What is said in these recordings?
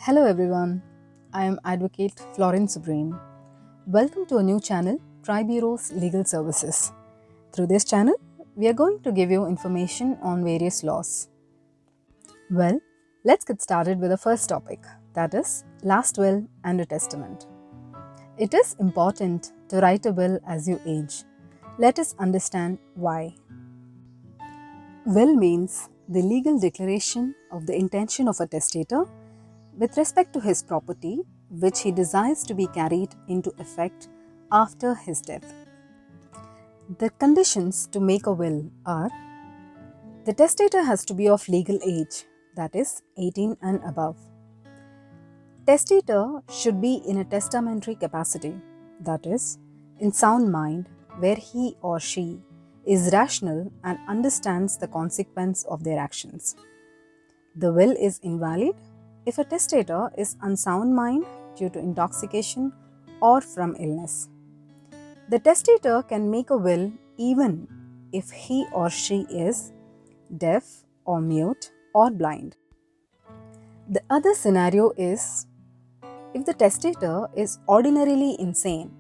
Hello everyone, I am Advocate Florence Subreen. Welcome to a new channel, Tribureau's Legal Services. Through this channel, we are going to give you information on various laws. Well, let's get started with the first topic, that is, last will and a testament. It is important to write a will as you age. Let us understand why. Will means the legal declaration of the intention of a testator with respect to his property, which he desires to be carried into effect after his death. The conditions to make a will are: the testator has to be of legal age, that is, 18 and above. Testator should be in a testamentary capacity, that is, in sound mind, where he or she is rational and understands the consequence of their actions. The will is invalid if a testator is unsound mind due to intoxication or from illness. The testator can make a will even if he or she is deaf or mute or blind. The other scenario is if the testator is ordinarily insane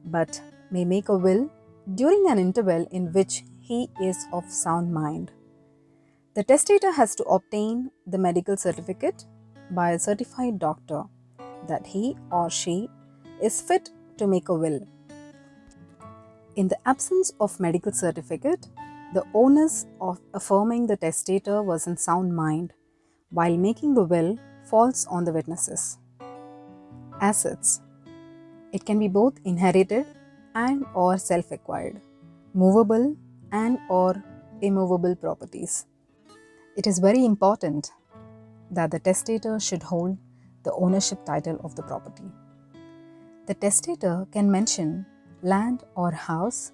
but may make a will during an interval in which he is of sound mind. The testator has to obtain the medical certificate by a certified doctor that he or she is fit to make a will. In the absence of medical certificate, the onus of affirming the testator was in sound mind while making the will falls on the witnesses. Assets. It can be both inherited and or self-acquired, movable and or immovable properties. It is very important that the testator should hold the ownership title of the property. The testator can mention land or house,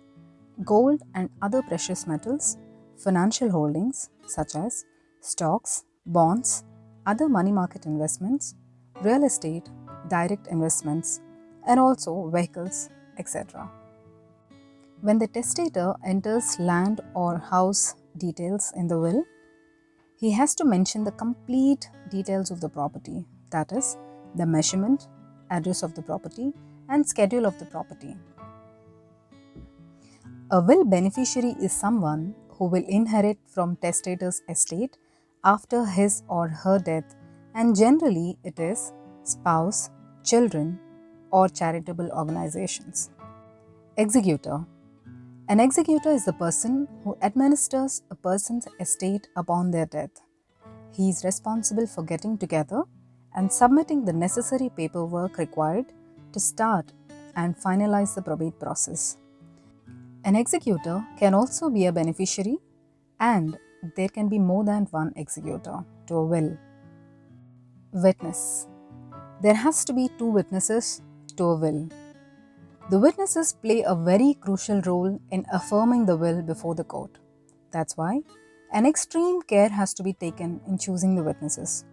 gold and other precious metals, financial holdings such as stocks, bonds, other money market investments, real estate, direct investments, and also vehicles, etc. When the testator enters land or house details in the will, he has to mention the complete details of the property, that is, the measurement, address of the property, and schedule of the property. A will beneficiary is someone who will inherit from testator's estate after his or her death, and generally it is spouse, children, or charitable organizations. Executor. An executor is the person who administers a person's estate upon their death. He is responsible for getting together and submitting the necessary paperwork required to start and finalize the probate process. An executor can also be a beneficiary, and there can be more than one executor to a will. Witness. There has to be two witnesses to a will. The witnesses play a very crucial role in affirming the will before the court. That's why an extreme care has to be taken in choosing the witnesses,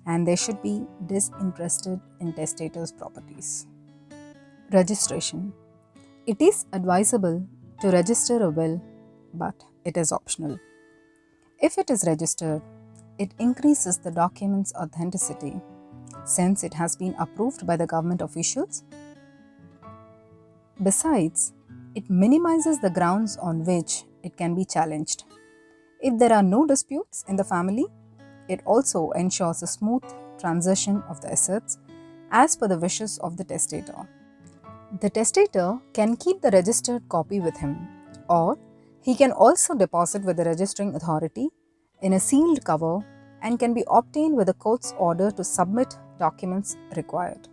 and they should be disinterested in testator's properties. Registration. It is advisable to register a will, but it is optional. If it is registered, it increases the document's authenticity since it has been approved by the government officials. Besides, it minimizes the grounds on which it can be challenged. If there are no disputes in the family, it also ensures a smooth transition of the assets as per the wishes of the testator. The testator can keep the registered copy with him, or he can also deposit with the registering authority in a sealed cover and can be obtained with the court's order to submit documents required.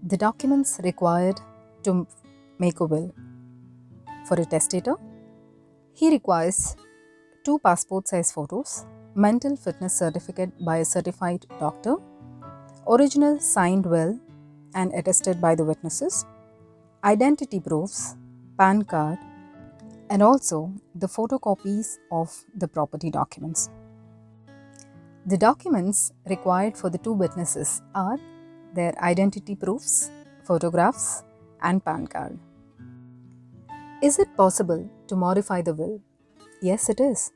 The documents required to make a will. For a testator, he requires 2 passport size photos, mental fitness certificate by a certified doctor, original signed will and attested by the witnesses, identity proofs, PAN card, and also the photocopies of the property documents. The documents required for the 2 witnesses are their identity proofs, photographs, and PAN card. Is it possible to modify the will? Yes, it is.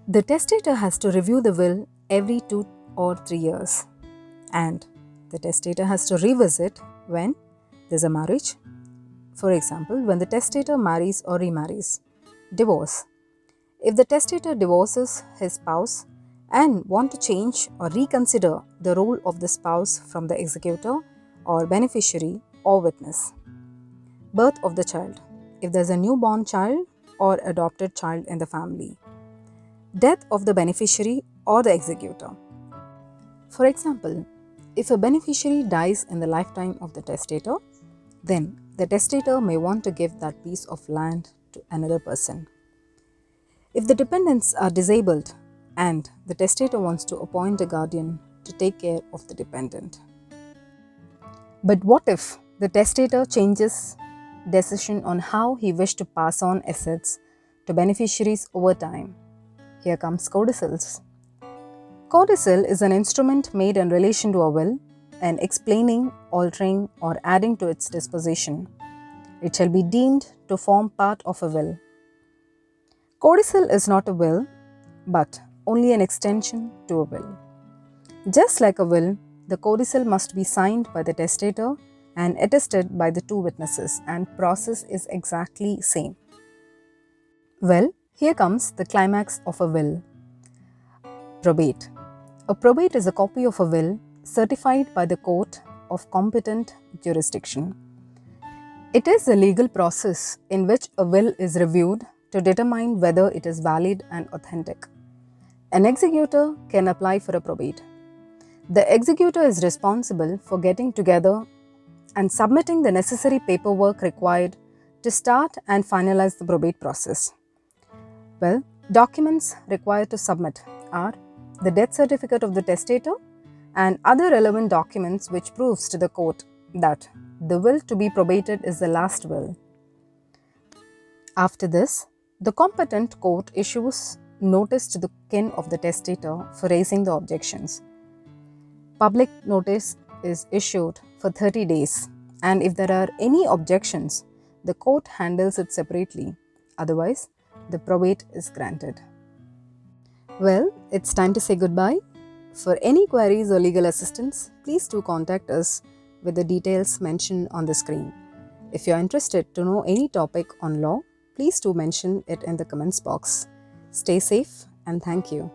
The testator has to review the will every 2 or 3 years. and the testator has to revisit when there's a marriage. For example, when the testator marries or remarries. Divorce. If the testator divorces his spouse and want to change or reconsider the role of the spouse from the executor or beneficiary or witness. Birth of the child. If there's a newborn child or adopted child in the family. Death of the beneficiary or the executor. For example, if a beneficiary dies in the lifetime of the testator, then the testator may want to give that piece of land to another person. If the dependents are disabled and the testator wants to appoint a guardian to take care of the dependent. But what if the testator changes decision on how he wished to pass on assets to beneficiaries over time? Here comes codicils. Codicil is an instrument made in relation to a will and explaining, altering, or adding to its disposition. It shall be deemed to form part of a will. Codicil is not a will, but only an extension to a will. Just like a will, the codicil must be signed by the testator and attested by the two witnesses, and process is exactly same. Well, here comes the climax of a will. Probate. A probate is a copy of a will certified by the court of competent jurisdiction. It is a legal process in which a will is reviewed to determine whether it is valid and authentic. An executor can apply for a probate. The executor is responsible for getting together and submitting the necessary paperwork required to start and finalize the probate process. Well, documents required to submit are the death certificate of the testator and other relevant documents which proves to the court that the will to be probated is the last will. After this, the competent court issues notice to the kin of the testator for raising the objections. Public notice is issued for 30 days, and if there are any objections, the court handles it separately. Otherwise, the probate is granted. Well, it's time to say goodbye. For any queries or legal assistance, please do contact us with the details mentioned on the screen. If you are interested to know any topic on law, please do mention it in the comments box. Stay safe and thank you.